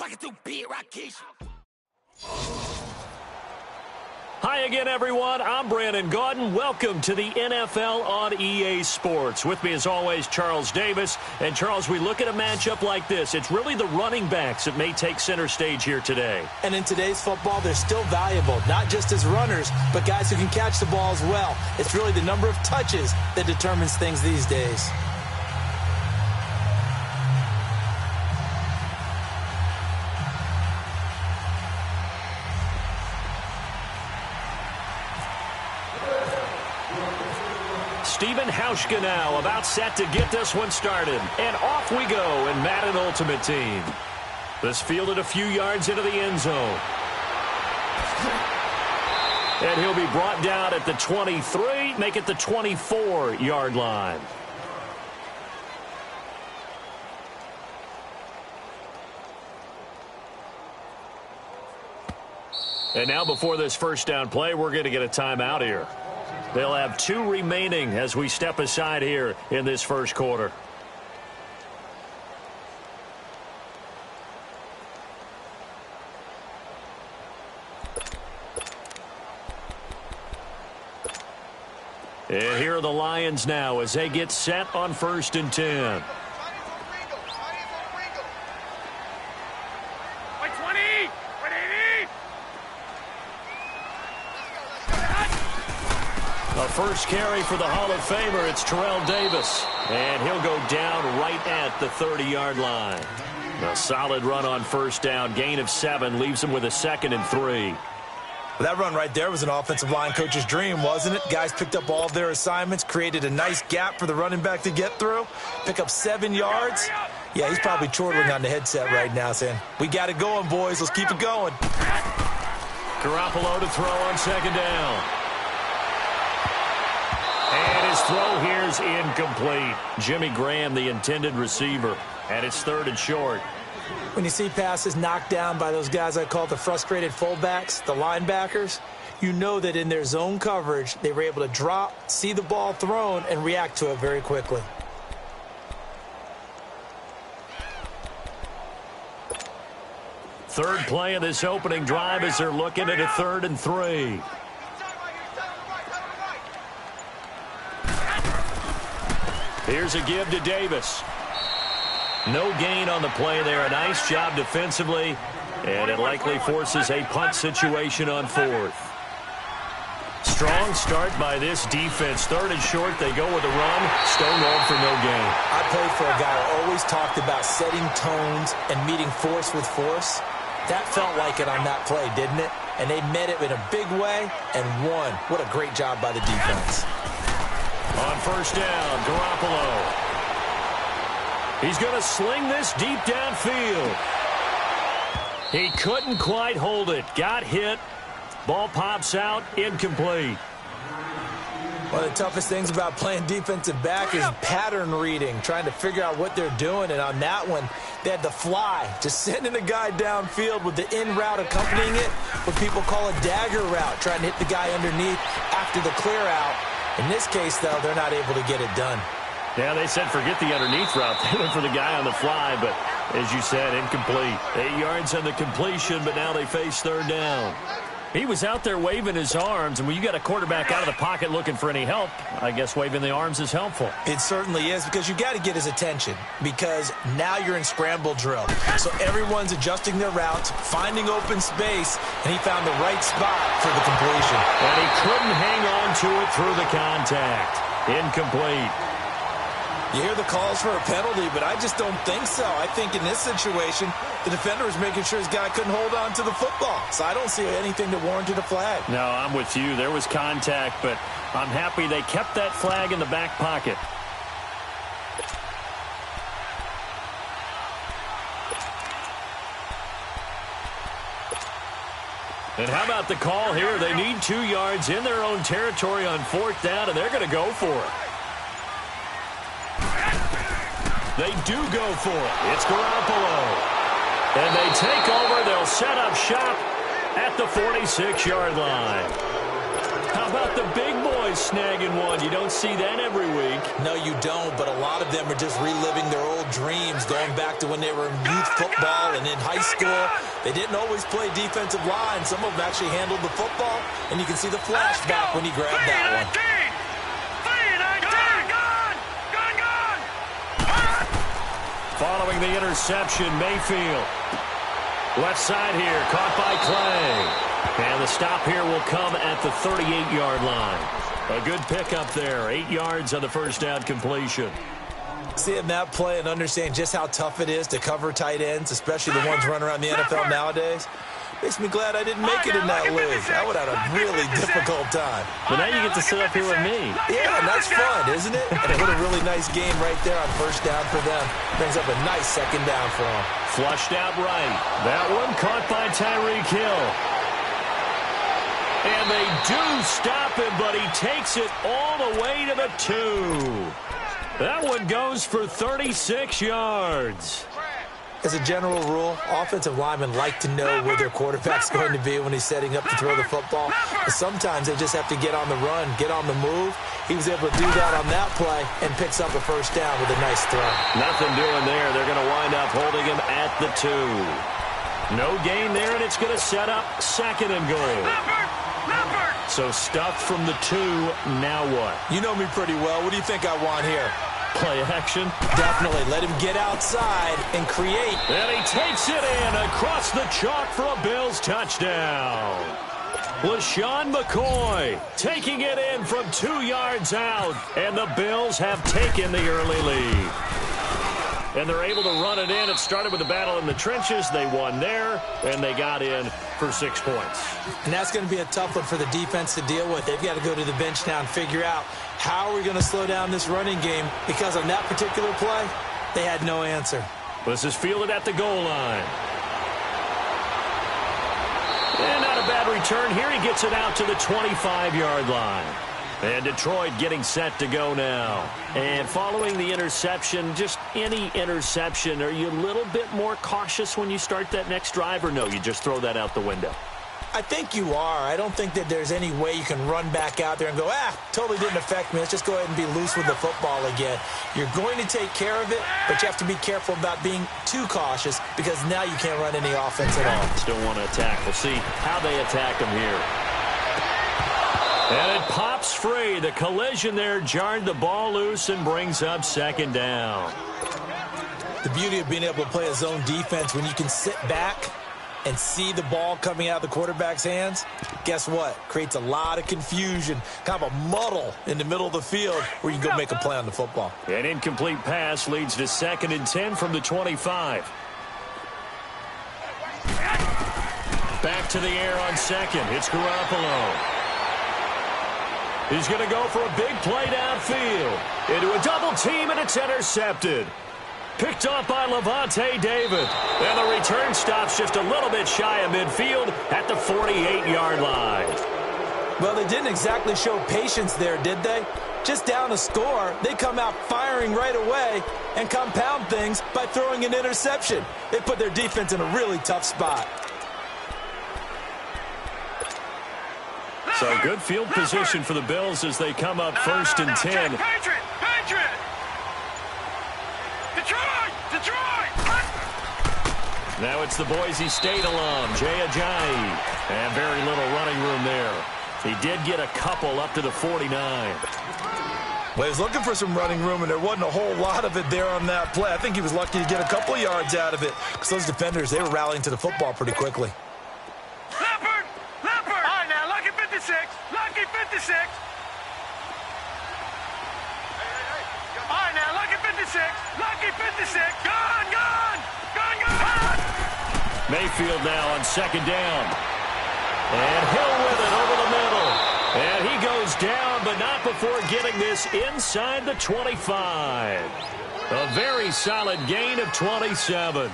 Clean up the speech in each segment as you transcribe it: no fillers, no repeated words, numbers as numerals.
Walking through beat Rakesh. Hi again, everyone. I'm Brandon Gaudin. Welcome to the NFL on EA Sports. With me, as always, Charles Davis. And, Charles, we look at a matchup like this. It's really the running backs that may take center stage here today. And in today's football, they're still valuable, not just as runners, but guys who can catch the ball as well. It's really the number of touches that determines things these days. Stephen Hauschka now about set to get this one started. And off we go in Madden Ultimate Team. This fielded a few yards into the end zone. And he'll be brought down at the 23, make it the 24-yard line. And now before this first down play, we're going to get a timeout here. They'll have 2 remaining as we step aside here in this first quarter. And here are the Lions now as they get set on 1st and 10. A first carry for the Hall of Famer. It's Terrell Davis. And he'll go down right at the 30-yard line. A solid run on first down. Gain of 7 leaves him with a 2nd and 3. Well, that run right there was an offensive line coach's dream, wasn't it? Guys picked up all of their assignments, created a nice gap for the running back to get through, pick up 7 yards. Yeah, he's probably chortling on the headset right now saying, we got it going, boys. Let's keep it going. Garoppolo to throw on 2nd down. And his throw here's incomplete. Jimmy Graham, the intended receiver. And it's 3rd and short. When you see passes knocked down by those guys I call the frustrated fullbacks, the linebackers, you know that in their zone coverage, they were able to drop, see the ball thrown, and react to it very quickly. Third play of this opening drive as they're looking at a 3rd and 3. Here's a give to Davis. No gain on the play there. A nice job defensively. And it likely forces a punt situation on 4th. Strong start by this defense. 3rd and short. They go with a run. Stonewalled for no gain. I played for a guy who always talked about setting tones and meeting force with force. That felt like it on that play, didn't it? And they met it in a big way and won. What a great job by the defense. On first down, Garoppolo. He's going to sling this deep downfield. He couldn't quite hold it. Got hit. Ball pops out. Incomplete. One of the toughest things about playing defensive back is pattern reading, trying to figure out what they're doing. And on that one, they had the fly, just sending a guy downfield with the in route accompanying it, what people call a dagger route, trying to hit the guy underneath after the clear out. In this case, though, they're not able to get it done. Yeah, they said forget the underneath route. They went for the guy on the fly, but as you said, incomplete. 8 yards on the completion, but now they face 3rd down. He was out there waving his arms, and when you got a quarterback out of the pocket looking for any help, I guess waving the arms is helpful. It certainly is, because you got to get his attention, because now you're in scramble drill. So everyone's adjusting their routes, finding open space, and he found the right spot for the completion. And he couldn't hang on to it through the contact. Incomplete. You hear the calls for a penalty, but I just don't think so. I think in this situation, the defender was making sure his guy couldn't hold on to the football. So I don't see anything that warranted a flag. No, I'm with you. There was contact, but I'm happy they kept that flag in the back pocket. And how about the call here? They need 2 yards in their own territory on 4th down, and they're going to go for it. They do go for it. It's Garoppolo. And they take over. They'll set up shop at the 46-yard line. How about the big boys snagging one? You don't see that every week. No, you don't, but a lot of them are just reliving their old dreams, going back to when they were in youth football and in high school. They didn't always play defensive line. Some of them actually handled the football, and you can see the flashback when he grabbed that one. Following the interception, Mayfield. Left side here, caught by Clay. And the stop here will come at the 38-yard line. A good pickup there, 8 yards on the first down completion. Seeing that play and understand just how tough it is to cover tight ends, especially the ones running around the NFL nowadays, makes me glad I didn't make it in that league. I would have had a really difficult time. But now you get to sit up here with me. Yeah, and that's fun, isn't it? And what a really nice game right there on first down for them. Brings up a nice second down for them. Flushed out right. That one caught by Tyreek Hill. And they do stop him, but he takes it all the way to the 2. That one goes for 36 yards. As a general rule, offensive linemen like to know where their quarterback's going to be when he's setting up to throw the football. But sometimes they just have to get on the run, get on the move. He was able to do that on that play and picks up a first down with a nice throw. Nothing doing there. They're going to wind up holding him at the 2. No gain there, and it's going to set up second and goal. So stuffed from the 2, now what? You know me pretty well. What do you think I want here? Play action? Definitely. Let him get outside and create. And he takes it in across the chalk for a Bills touchdown. LaShawn McCoy taking it in from 2 yards out. And the Bills have taken the early lead. And they're able to run it in. It started with a battle in the trenches. They won there, and they got in for 6 points. And that's going to be a tough one for the defense to deal with. They've got to go to the bench now and figure out how are we going to slow down this running game, because on that particular play, they had no answer. This is fielded at the goal line. And not a bad return here. He gets it out to the 25-yard line. And Detroit getting set to go now. And following the interception, just any interception, are you a little bit more cautious when you start that next drive, or no, you just throw that out the window? I think you are. I don't think that there's any way you can run back out there and go, totally didn't affect me. Let's just go ahead and be loose with the football again. You're going to take care of it, but you have to be careful about being too cautious, because now you can't run any offense at all. Still want to attack. We'll see how they attack him here. And it pops free. The collision there jarred the ball loose and brings up second down. The beauty of being able to play a zone defense, when you can sit back and see the ball coming out of the quarterback's hands, guess what? Creates a lot of confusion, kind of a muddle in the middle of the field where you can go make a play on the football. An incomplete pass leads to 2nd and 10 from the 25. Back to the air on second. It's Garoppolo. He's going to go for a big play downfield. Into a double team, and it's intercepted. Picked off by Lavonte David. And the return stops just a little bit shy of midfield at the 48-yard line. Well, they didn't exactly show patience there, did they? Just down a score, they come out firing right away and compound things by throwing an interception. They put their defense in a really tough spot. So good field position for the Bills as they come up 1st and 10. Now it's the Boise State alum, Jay Ajayi. And very little running room there. He did get a couple up to the 49. Well, he was looking for some running room, and there wasn't a whole lot of it there on that play. I think he was lucky to get a couple yards out of it, because those defenders, they were rallying to the football pretty quickly. Lucky 56. All right, now, lucky 56. Lucky 56. Gone. Mayfield now on 2nd down. And Hill with it over the middle. And he goes down, but not before getting this inside the 25. A very solid gain of 27.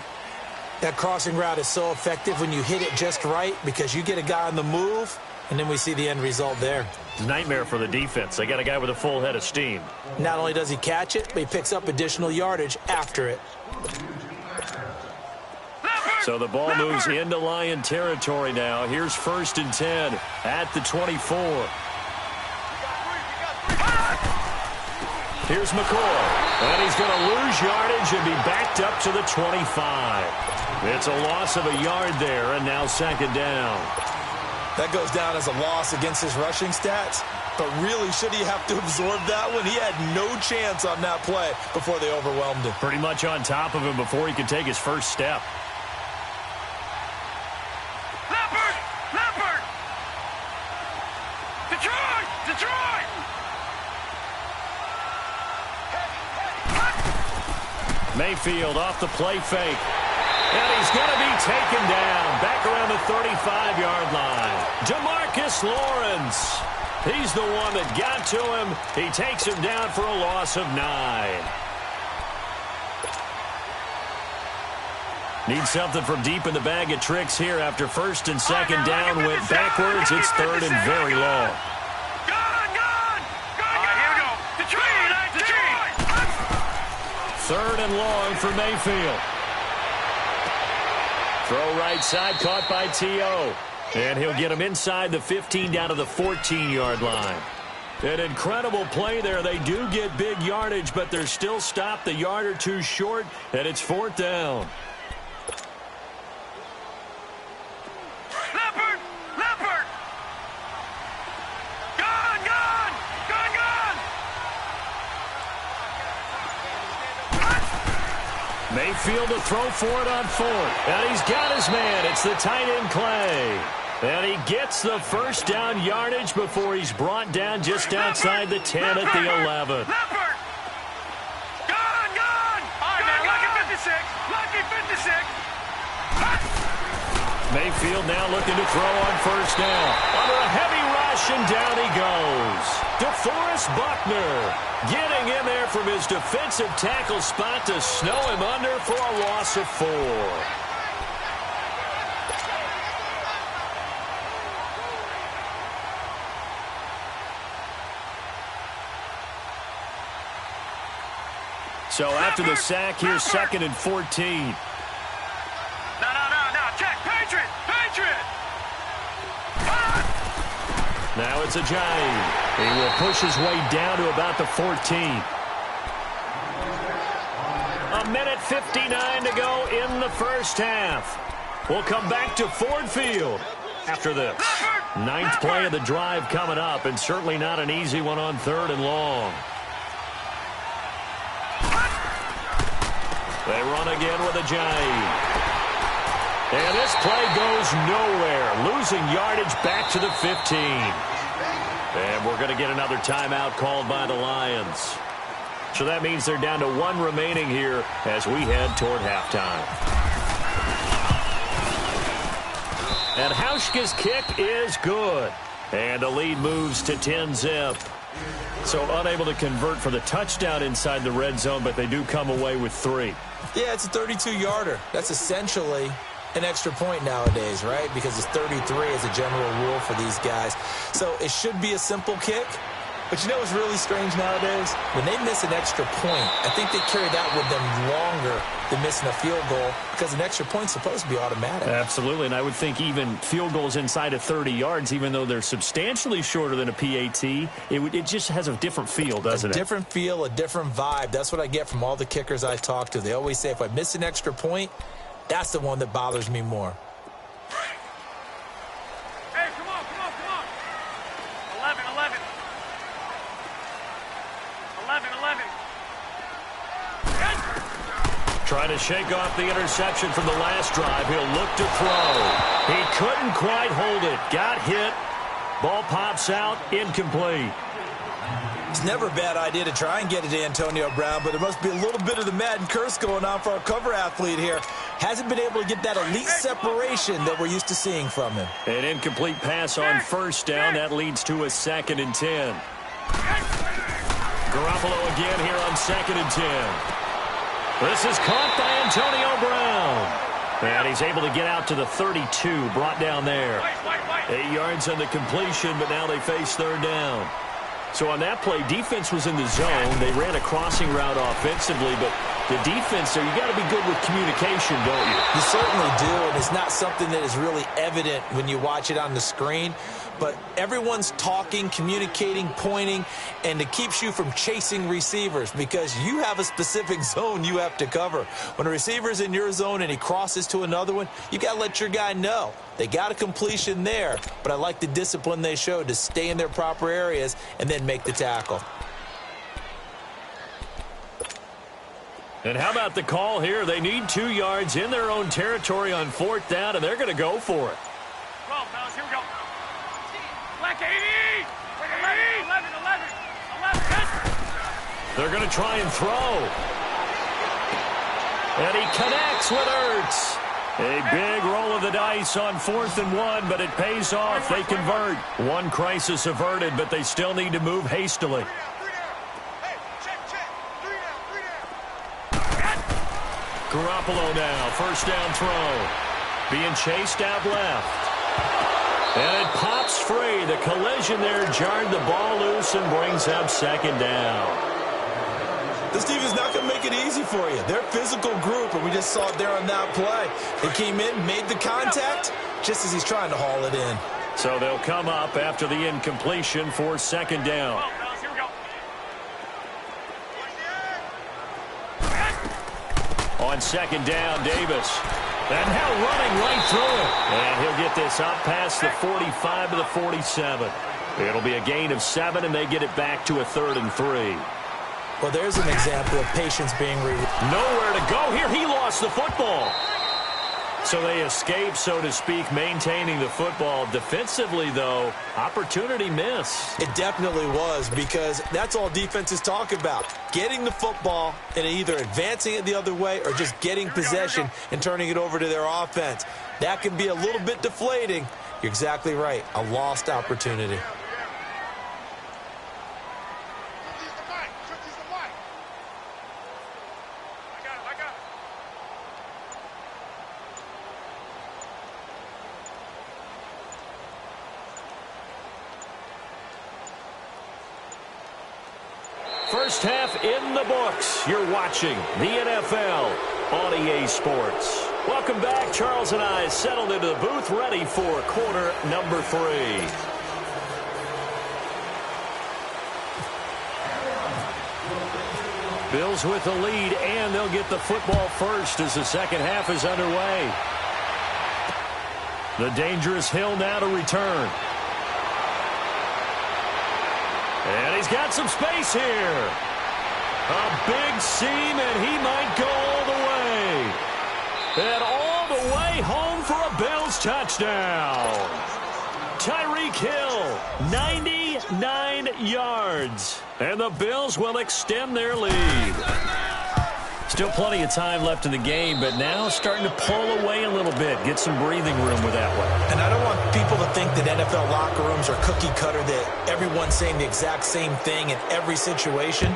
That crossing route is so effective when you hit it just right, because you get a guy on the move, and then we see the end result there. Nightmare for the defense. They got a guy with a full head of steam. Not only does he catch it, but he picks up additional yardage after it. So the ball moves into Lion territory now. Here's 1st and 10 at the 24. Here's McCoy. And he's going to lose yardage and be backed up to the 25. It's a loss of a yard there, and now second down. That goes down as a loss against his rushing stats. But really, should he have to absorb that one? He had no chance on that play before they overwhelmed him. Pretty much on top of him before he could take his first step. Leopard! Leopard! Detroit! Detroit! Mayfield off the play fake. And he's going to be taken down back around the 35-yard line. Demarcus Lawrence. He's the one that got to him. He takes him down for a loss of 9. Need something from deep in the bag of tricks here after first and second down went backwards. It's third and very long. Here we go. Detroit! Third and long for Mayfield. Throw right side, caught by T.O. And he'll get him inside the 15 down to the 14-yard line. An incredible play there. They do get big yardage, but they're still stopped a yard or two short, and it's fourth down. Leopard! Leopard! Gone! Gone! Gone! Gone! Mayfield to throw for it on fourth. And he's got his man. It's the tight end, Clay. And he gets the first down yardage before he's brought down just outside the 10 at the 11. Leopard! Gone! Gone! All right, man. Lucky 56. Lucky 56. Mayfield now looking to throw on first down. Under a heavy rush, and down he goes. DeForest Buckner getting in there from his defensive tackle spot to snow him under for a loss of 4. So after the sack, here's second and 14. No. Check. Patriot! Patriot! Now it's Ajayi. He will push his way down to about the 14. A minute 59 to go in the first half. We'll come back to Ford Field after this. Ninth play of the drive coming up, and certainly not an easy one on third and long. They run again with Ajayi. And this play goes nowhere. Losing yardage back to the 15. And we're going to get another timeout called by the Lions. So that means they're down to 1 remaining here as we head toward halftime. And Hauschka's kick is good. And the lead moves to 10-zip. So unable to convert for the touchdown inside the red zone, but they do come away with 3. Yeah, it's a 32-yarder. That's essentially an extra point nowadays, right? Because it's 33 as a general rule for these guys. So it should be a simple kick. But you know what's really strange nowadays? When they miss an extra point, I think they carry that with them longer than missing a field goal because an extra point's supposed to be automatic. Absolutely, and I would think even field goals inside of 30 yards, even though they're substantially shorter than a PAT, it just has a different feel, doesn't it? A different feel, a different vibe. That's what I get from all the kickers I talk to. They always say if I miss an extra point, that's the one that bothers me more. Hey, come on. 11. 11. Trying to shake off the interception from the last drive. He'll look to throw. He couldn't quite hold it. Got hit. Ball pops out. Incomplete. It's never a bad idea to try and get it to Antonio Brown, but there must be a little bit of the Madden curse going on for our cover athlete here. Hasn't been able to get that elite separation that we're used to seeing from him. An incomplete pass on first down. That leads to a 2nd and 10. Garoppolo again here on 2nd and 10. This is caught by Antonio Brown. And he's able to get out to the 32, brought down there. 8 yards on the completion, but now they face third down. So on that play, defense was in the zone. They ran a crossing route offensively, but the defense there, you got to be good with communication, don't you? You certainly do, and it's not something that is really evident when you watch it on the screen. But everyone's talking, communicating, pointing, and it keeps you from chasing receivers because you have a specific zone you have to cover. When a receiver's in your zone and he crosses to another one, you got to let your guy know. They got a completion there, but I like the discipline they showed to stay in their proper areas and then make the tackle. And how about the call here? They need 2 yards in their own territory on 4th down, and they're going to go for it. 12, fellas, here we go. Black 80! 11. They're going to try and throw. And he connects with Ertz. A big roll of the dice on 4th and 1, but it pays off. They convert. One crisis averted, but they still need to move hastily. Garoppolo now, 1st down throw. Being chased out left. And it pops free. The collision there jarred the ball loose and brings up 2nd down. This team is not going to make it easy for you. They're a physical group, and we just saw it there on that play. They came in, made the contact, just as he's trying to haul it in. So they'll come up after the incompletion for 2nd down. On 2nd down, Davis. And now running right through it. And he'll get this up past the 45 to the 47. It'll be a gain of 7, and they get it back to a 3rd and 3. Well, there's an example of patience being nowhere to go here. He lost the football. So they escape, so to speak, maintaining the football. Defensively, though, opportunity miss. It definitely was, because that's all defenses talk about. Getting the football and either advancing it the other way or just getting possession and turning it over to their offense. That can be a little bit deflating. You're exactly right. A lost opportunity. First half in the books. You're watching the NFL on EA Sports. Welcome back. Charles and I settled into the booth, ready for quarter number 3. Bills with the lead, and they'll get the football first as the second half is underway. The dangerous Hill now to return. And he's got some space here. A big seam, and he might go all the way. And all the way home for a Bills touchdown. Tyreek Hill, 99 yards. And the Bills will extend their lead. Still plenty of time left in the game, but now starting to pull away a little bit. Get some breathing room with that one. And I don't want people to think that NFL locker rooms are cookie cutter, that everyone's saying the exact same thing in every situation.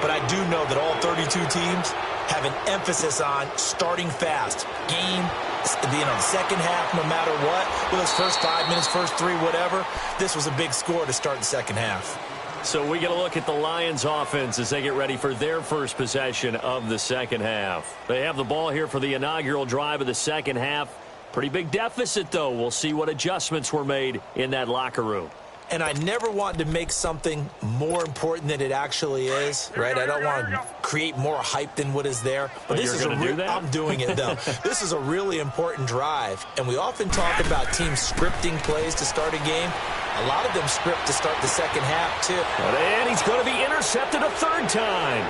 But I do know that all 32 teams have an emphasis on starting fast. Game, the second half, no matter what. With those first 5 minutes, first 3, whatever. This was a big score to start the second half. So we get a look at the Lions offense as they get ready for their first possession of the second half. They have the ball here for the inaugural drive of the second half. Pretty big deficit, though. We'll see what adjustments were made in that locker room. And I never want to make something more important than it actually is, right? I don't want to create more hype than what is there. But this is I'm doing it, though. This is a really important drive. And we often talk about teams scripting plays to start a game. A lot of them script to start the second half, too. And he's going to be intercepted a 3rd time.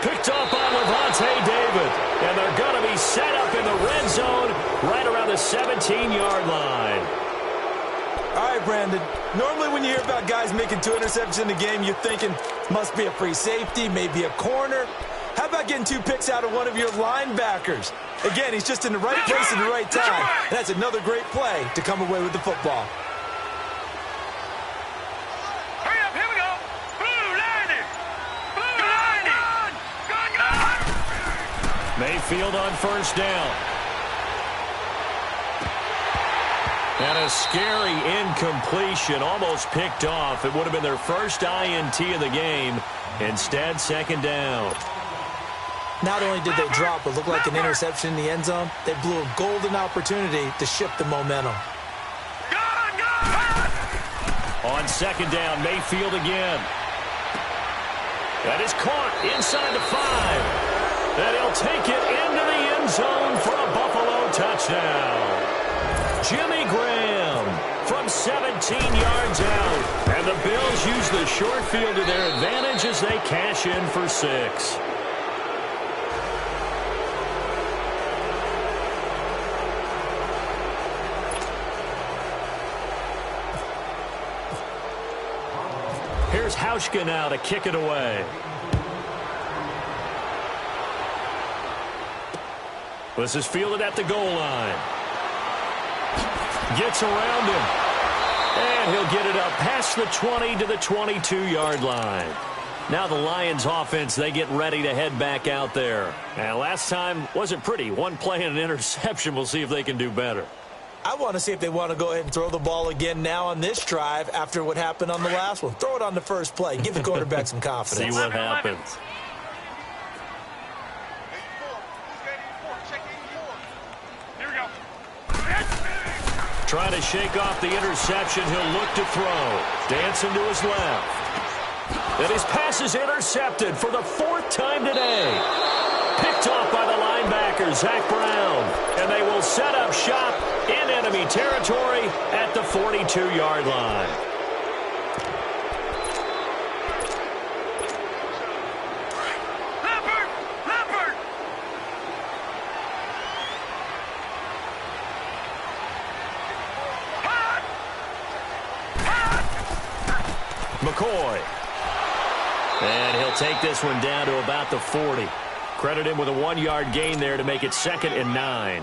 Picked up by Levante David. And they're going to be set up in the red zone right around the 17-yard line. All right, Brandon. Normally when you hear about guys making 2 interceptions in the game, you're thinking must be a free safety, maybe a corner. How about getting 2 picks out of one of your linebackers? Again, he's just in the right place at the right time. And that's another great play to come away with the football. Hurry up, here we go. Blue line. Mayfield on 1st down. And a scary incompletion, almost picked off. It would have been their first INT of the game. Instead, 2nd down. And I don't want people to think that NFL locker rooms are cookie cutter, that everyone's saying the exact same thing in every situation. But this is a really important drive. And we often talk about teams scripting plays to start a game. A lot of them script to start the second half, too. May field on 1st down. Not only did they drop what looked like an interception in the end zone, they blew a golden opportunity to shift the momentum. On second down, Mayfield again. That is caught inside the 5. And he'll take it into the end zone for a Buffalo touchdown. Jimmy Graham from 17 yards out. And the Bills use the short field to their advantage as they cash in for 6. Here's Hauschka now to kick it away. This is fielded at the goal line. Gets around him. And he'll get it up past the 20 to the 22-yard line. Now the Lions offense, they get ready to head back out there. And last time wasn't pretty. One play and an interception. We'll see if they can do better. I want to see if they want to go ahead and throw the ball again now on this drive after what happened on the last one. Throw it on the first play. Give the quarterback some confidence. See what happens. Here we go. Trying to shake off the interception. He'll look to throw. Dancing to his left. And his pass is intercepted for the 4th time today. Picked off by the linebacker, Zach Brown. And they will set up shop in enemy territory at the 42-yard line. Leopard! McCoy. And he'll take this one down to about the 40. Credit him with a 1-yard gain there to make it 2nd and 9.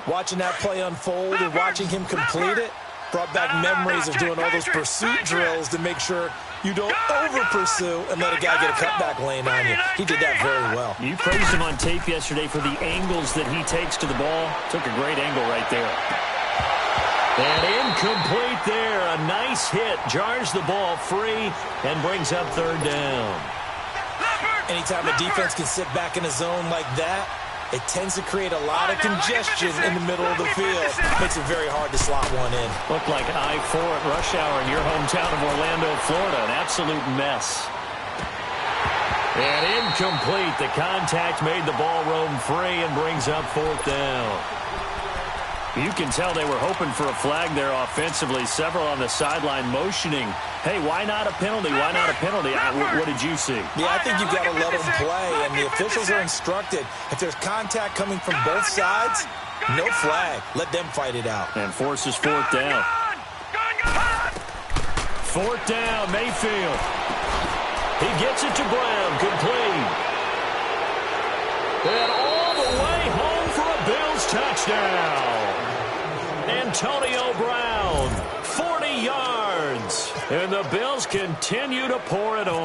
Watching that play unfold and watching him complete it brought back memories of doing all those pursuit drills to make sure you don't over-pursue and let a guy get a cutback lane on you. He did that very well. You praised him on tape yesterday for the angles that he takes to the ball. Took a great angle right there. And incomplete there. A nice hit. Jars the ball free and brings up 3rd down. Anytime a defense can sit back in a zone like that, it tends to create a lot of congestion in the middle of the field. Makes it very hard to slot one in. Looked like I-4 at rush hour in your hometown of Orlando, Florida. An absolute mess. And incomplete. The contact made the ball roam free and brings up 4th down. You can tell they were hoping for a flag there offensively. Several on the sideline motioning. Hey, why not a penalty? Why not a penalty? What did you see? Yeah, I think you've got to let them play, and the officials are instructed. If there's contact coming from both sides, no flag. Let them fight it out. And forces 4th down. 4th down, Mayfield. He gets it to Brown, complete. And all the way home for a Bills touchdown. Antonio Brown, 40 yards. And the Bills continue to pour it on.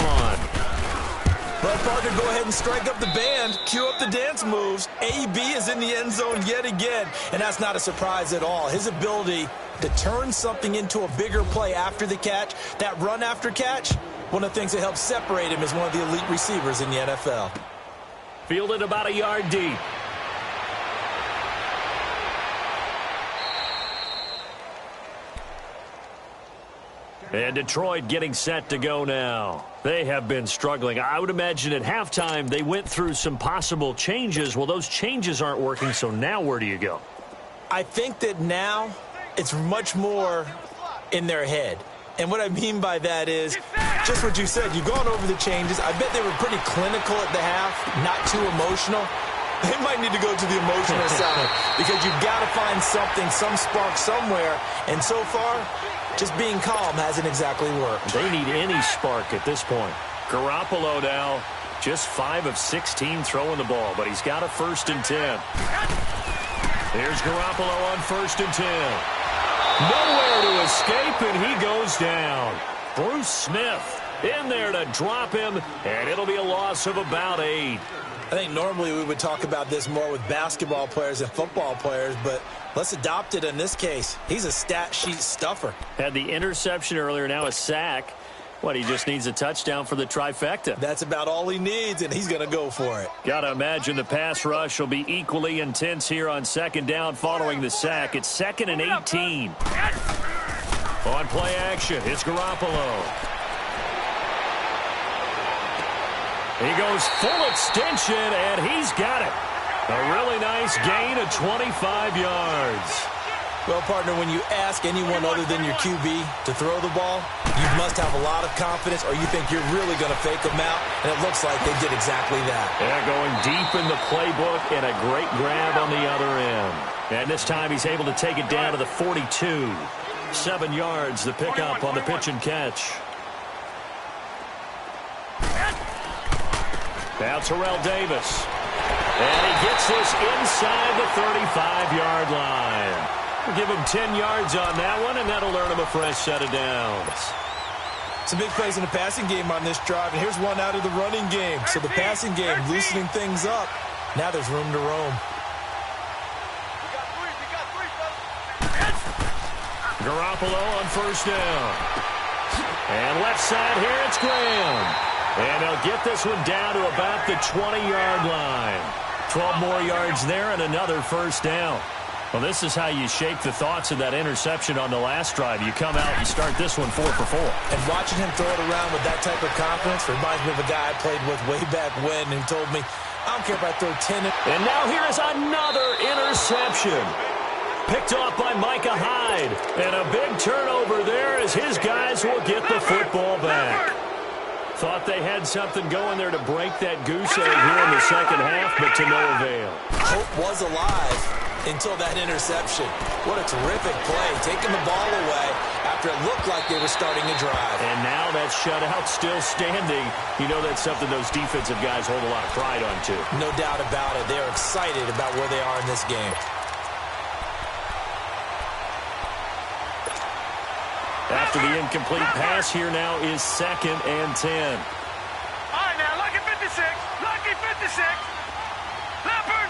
Well, Parker, go ahead and strike up the band. Cue up the dance moves. AB is in the end zone yet again. And that's not a surprise at all. His ability to turn something into a bigger play after the catch, that run after catch, one of the things that helps separate him is one of the elite receivers in the NFL. Fielded about a yard deep. And Detroit getting set to go now. They have been struggling. I would imagine at halftime they went through some possible changes. Well, those changes aren't working, so now where do you go? I think that now it's much more in their head. And what I mean by that is just what you said. You've gone over the changes. I bet they were pretty clinical at the half, not too emotional. They might need to go to the emotional side because you've got to find something, some spark somewhere. And so far, just being calm hasn't exactly worked. They need any spark at this point. Garoppolo now just 5 of 16 throwing the ball, but he's got a 1st and 10. Here's Garoppolo on 1st and 10. Nowhere to escape, and he goes down. Bruce Smith in there to drop him, and it'll be a loss of about 8. I think normally we would talk about this more with basketball players and football players, but let's adopt it in this case. He's a stat sheet stuffer. Had the interception earlier, now a sack. What, he just needs a touchdown for the trifecta. That's about all he needs, and he's going to go for it. Got to imagine the pass rush will be equally intense here on second down following the sack. It's 2nd and 18. On play action, it's Garoppolo. He goes full extension, and he's got it. A really nice gain of 25 yards. Well, partner, when you ask anyone other than your QB to throw the ball, you must have a lot of confidence or you think you're really going to fake them out, and it looks like they did exactly that. Yeah, going deep in the playbook and a great grab on the other end. And this time he's able to take it down to the 42. 7 yards, the pickup on the pitch and catch. Now Terrell Davis. And he gets this inside the 35-yard line. We'll give him 10 yards on that one, and that'll earn him a fresh set of downs. Some big plays in the passing game on this drive, and here's one out of the running game. So the passing game loosening things up. Now there's room to roam. Garoppolo on first down. And left side here, it's Graham. And they'll get this one down to about the 20-yard line. 12 more yards there and another first down. Well, this is how you shake the thoughts of that interception on the last drive. You come out and start this one 4 for 4. And watching him throw it around with that type of confidence reminds me of a guy I played with way back when who told me, I don't care if I throw 10. And now here is another interception. Picked off by Micah Hyde. And a big turnover there as his guys will get the football back. Thought they had something going there to break that goose egg here in the second half, but to no avail. Hope was alive until that interception. What a terrific play, taking the ball away after it looked like they were starting a drive. And now that shutout still standing. You know that's something those defensive guys hold a lot of pride on, too. No doubt about it. They're excited about where they are in this game. After the incomplete pass, here now is 2nd and 10. All right, now, lucky 56. Lucky 56. Leopard.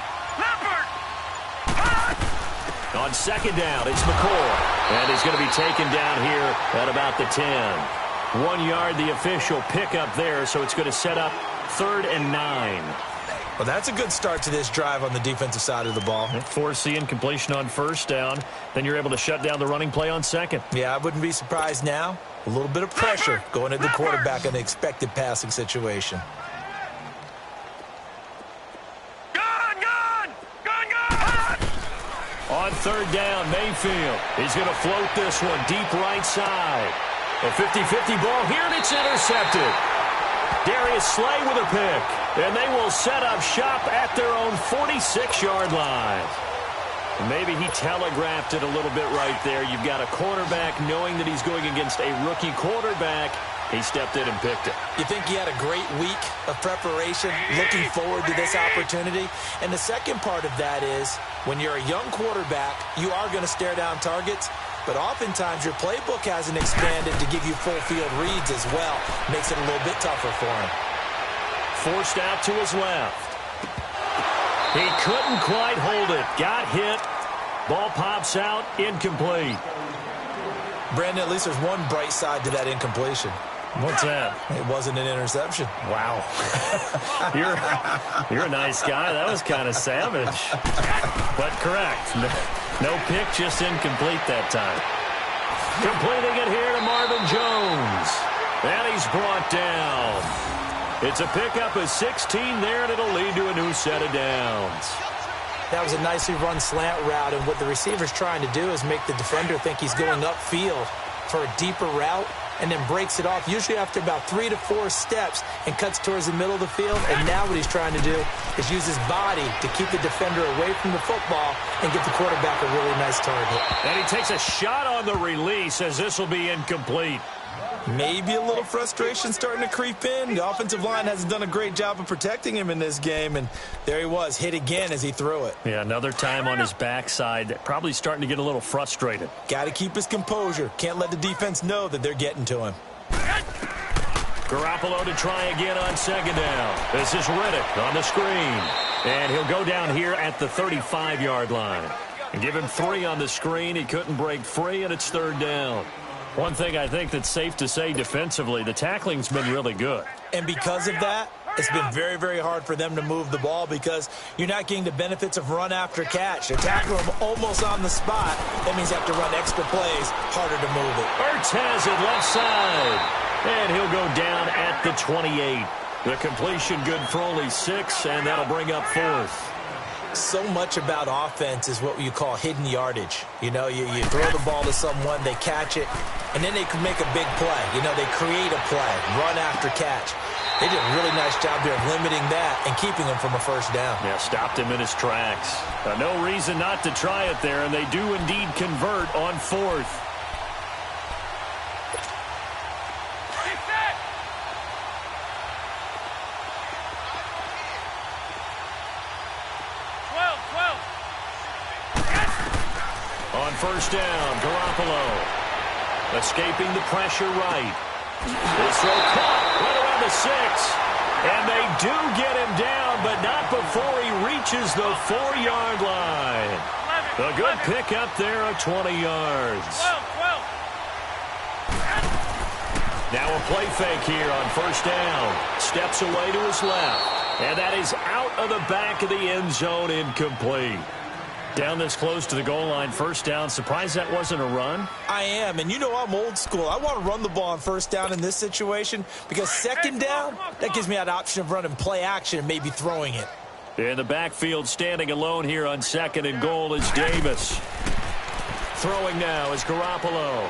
On second down, it's McCoy. And he's going to be taken down here at about the 10. 1 yard, the official pickup there, so it's going to set up 3rd and 9. Well, that's a good start to this drive on the defensive side of the ball. Force the incompletion on first down. Then you're able to shut down the running play on second. Yeah, I wouldn't be surprised now. A little bit of pressure going at the quarterback in the expected passing situation. On 3rd down, Mayfield. He's going to float this one deep right side. A 50-50 ball here, and it's intercepted. Darius Slay with a pick. And they will set up shop at their own 46-yard line. Maybe he telegraphed it a little bit right there. You've got a quarterback knowing that he's going against a rookie quarterback. He stepped in and picked it. You think he had a great week of preparation, looking forward to this opportunity? And the second part of that is, when you're a young quarterback, you are going to stare down targets, but oftentimes your playbook hasn't expanded to give you full field reads as well. Makes it a little bit tougher for him. Forced out to his left. He couldn't quite hold it. Got hit. Ball pops out. Incomplete. Brandon, at least there's one bright side to that incompletion. What's that? It wasn't an interception. Wow. You're a nice guy. That was kind of savage. But correct. No pick, just incomplete that time. Completing it here to Marvin Jones. And he's brought down. It's a pickup of 16 there, and it'll lead to a new set of downs. That was a nicely run slant route, and what the receiver's trying to do is make the defender think he's going upfield for a deeper route, and then breaks it off, usually after about 3 to 4 steps, and cuts towards the middle of the field. And now what he's trying to do is use his body to keep the defender away from the football and get the quarterback a really nice target. And he takes a shot on the release as this will be incomplete. Maybe a little frustration starting to creep in. The offensive line hasn't done a great job of protecting him in this game, and there he was, hit again as he threw it. Yeah, another time on his backside, probably starting to get a little frustrated. Got to keep his composure. Can't let the defense know that they're getting to him. Garoppolo to try again on second down. This is Riddick on the screen, and he'll go down here at the 35-yard line. And give him 3 on the screen. He couldn't break free, and it's 3rd down. One thing I think that's safe to say defensively, the tackling's been really good. And because of that, it's been very, very hard for them to move the ball because you're not getting the benefits of run after catch. They tackle him almost on the spot. That means you have to run extra plays, harder to move it. Ertz has it left side. And he'll go down at the 28. The completion good for only 6, and that'll bring up 4th. So much about offense is what you call hidden yardage. You know, you throw the ball to someone, they catch it, and then they can make a big play. You know, they create a play, run after catch. They did a really nice job there of limiting that and keeping him from a first down. Yeah, stopped him in his tracks. No reason not to try it there, and they do indeed convert on 4th. On first down, Garoppolo escaping the pressure right. This throw caught right around the 6. And they do get him down, but not before he reaches the 4-yard line. A good pickup there of 20 yards. Now a play fake here on first down. Steps away to his left. And that is out of the back of the end zone, incomplete. Down this close to the goal line, first down. Surprised that wasn't a run? I am, and you know I'm old school. I want to run the ball on first down in this situation because second down, that gives me that option of running play action and maybe throwing it. In the backfield, standing alone here on 2nd and goal is Davis. Throwing now is Garoppolo.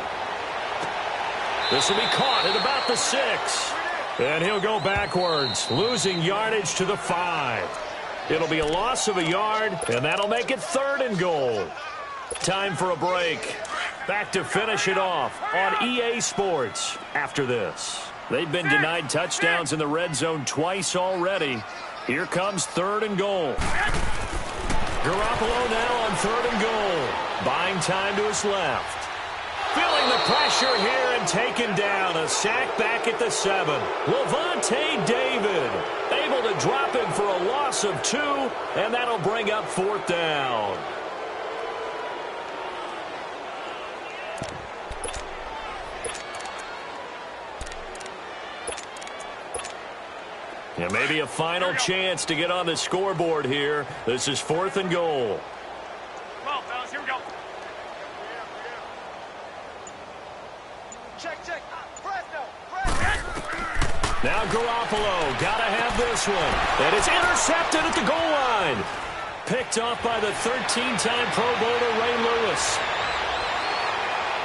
This will be caught at about the 6. And he'll go backwards, losing yardage to the 5. It'll be a loss of a yard, and that'll make it 3rd and goal. Time for a break. Back to finish it off on EA Sports after this. They've been denied touchdowns in the red zone twice already. Here comes 3rd and goal. Garoppolo now on 3rd and goal. Buying time to his left. Feeling the pressure here and taken down. A sack back at the 7. Lavonte David able to drop him for a loss of 2, and that'll bring up 4th down. Yeah, maybe a final chance to get on the scoreboard here. This is 4th and goal. Come on, fellas, here we go. Check. Now Garoppolo, gotta have this one. And it's intercepted at the goal line. Picked off by the 13-time Pro Bowler Ray Lewis.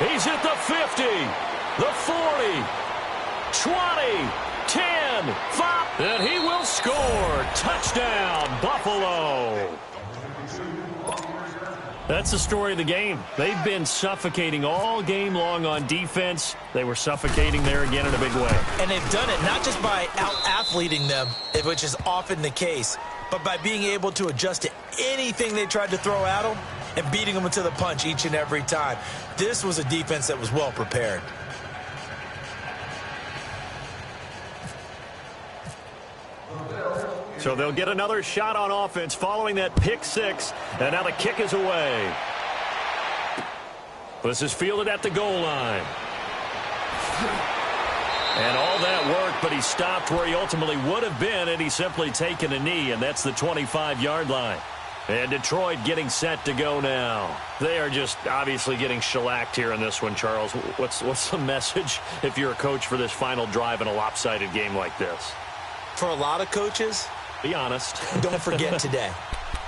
He's at the 50, the 40, 20, 10, 5. And he will score. Touchdown, Buffalo. That's the story of the game. They've been suffocating all game long on defense. They were suffocating there again in a big way. And they've done it not just by out-athleting them, which is often the case, but by being able to adjust to anything they tried to throw at them and beating them into the punch each and every time. This was a defense that was well prepared. So they'll get another shot on offense following that pick 6. And now the kick is away. This is fielded at the goal line. And all that work, but he stopped where he ultimately would have been had he simply taken a knee, and that's the 25-yard line. And Detroit getting set to go now. They are just obviously getting shellacked here in this one, Charles. What's the message if you're a coach for this final drive in a lopsided game like this? For a lot of coaches, be honest. Don't forget today.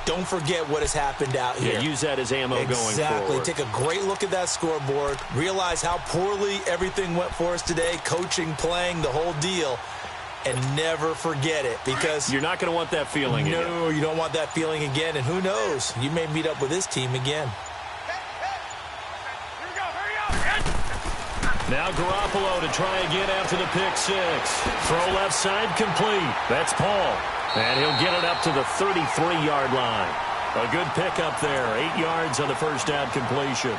Don't forget what has happened out here. Yeah, use that as ammo going forward. Exactly. Take a great look at that scoreboard. Realize how poorly everything went for us today. Coaching, playing, the whole deal. And never forget it, because you're not going to want that feeling again. No, you don't want that feeling again. And who knows? You may meet up with this team again. Now Garoppolo to try again after the pick 6. Throw left side complete. That's Paul. And he'll get it up to the 33-yard line. A good pickup there. 8 yards on the first down completion.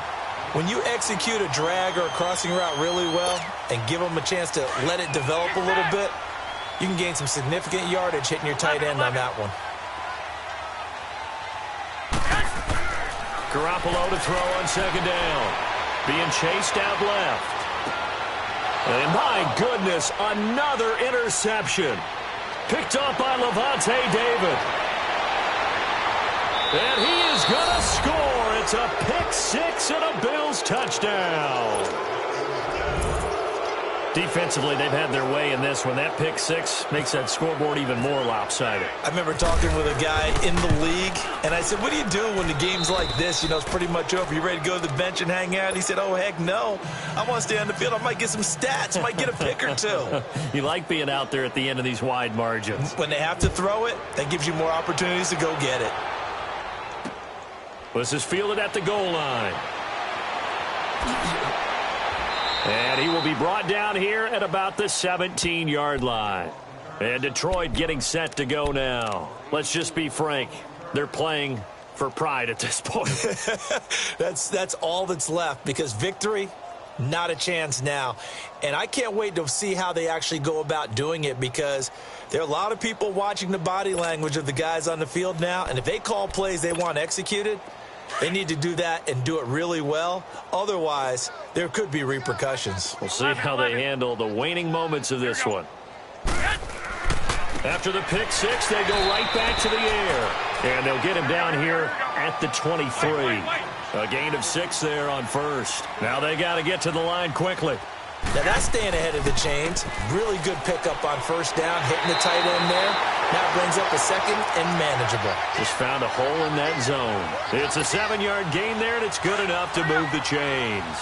When you execute a drag or a crossing route really well and give them a chance to let it develop a little bit, you can gain some significant yardage hitting your tight end on that one. Garoppolo to throw on second down. Being chased out left. And my goodness, another interception. Picked up by Lavonte David. And he is going to score. It's a pick six and a Bills touchdown. Defensively, they've had their way in this one. That pick six makes that scoreboard even more lopsided. I remember talking with a guy in the league, and I said, what do you do when the game's like this? You know, it's pretty much over. You ready to go to the bench and hang out? He said, oh, heck no. I want to stay on the field. I might get some stats. I might get a pick or two. You like being out there at the end of these wide margins. When they have to throw it, that gives you more opportunities to go get it. This is fielded at the goal line. And he will be brought down here at about the 17-yard line. And Detroit getting set to go now. Let's just be frank. They're playing for pride at this point. That's all that's left, because victory, not a chance now. And I can't wait to see how they actually go about doing it, because there are a lot of people watching the body language of the guys on the field now. And if they call plays they want executed, they need to do that and do it really well. Otherwise, there could be repercussions. We'll see how they handle the waning moments of this one. After the pick six, they go right back to the air. And they'll get him down here at the 23. A gain of 6 there on first. Now they got to get to the line quickly. Now that's staying ahead of the chains. Really good pickup on first down, hitting the tight end there. Now brings up a second and manageable. Just found a hole in that zone. It's a 7-yard gain there, and it's good enough to move the chains.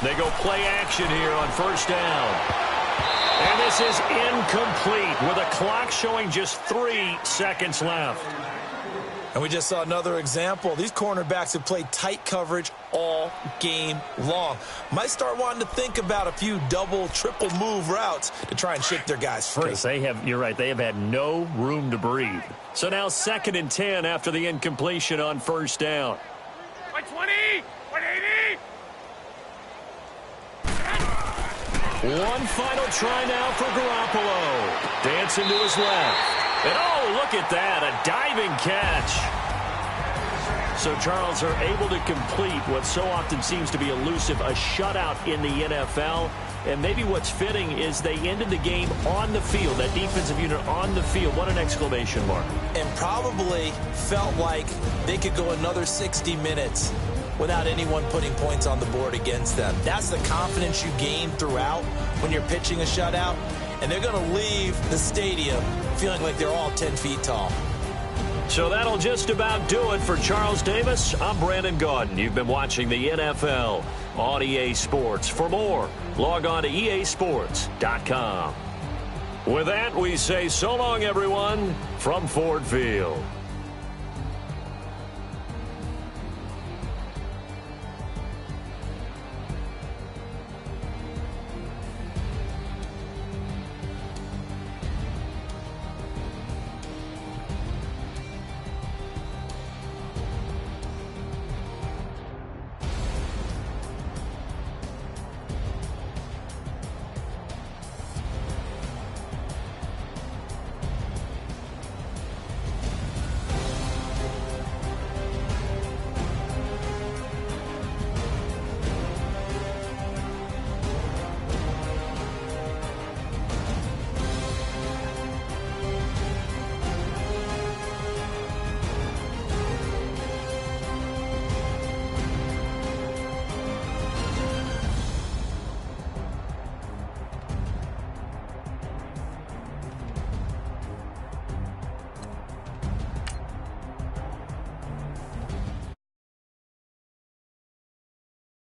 They go play action here on first down. And this is incomplete with a clock showing just 3 seconds left. And we just saw another example. These cornerbacks have played tight coverage all game long. Might start wanting to think about a few double, triple move routes to try and shake their guys free. Because you're right, they have had no room to breathe. So now 2nd and 10 after the incompletion on first down. 120, 180. One final try now for Garoppolo. Dancing to his left. And oh, look at that, a diving catch. So Charles are able to complete what so often seems to be elusive, a shutout in the NFL. And maybe what's fitting is they ended the game on the field, that defensive unit on the field. What an exclamation mark. And probably felt like they could go another 60 minutes without anyone putting points on the board against them. That's the confidence you gain throughout when you're pitching a shutout. And they're going to leave the stadium feeling like they're all 10 feet tall. So that'll just about do it for Charles Davis. I'm Brandon Gaudin. You've been watching the NFL on EA Sports. For more, log on to easports.com. With that, we say so long, everyone, from Ford Field.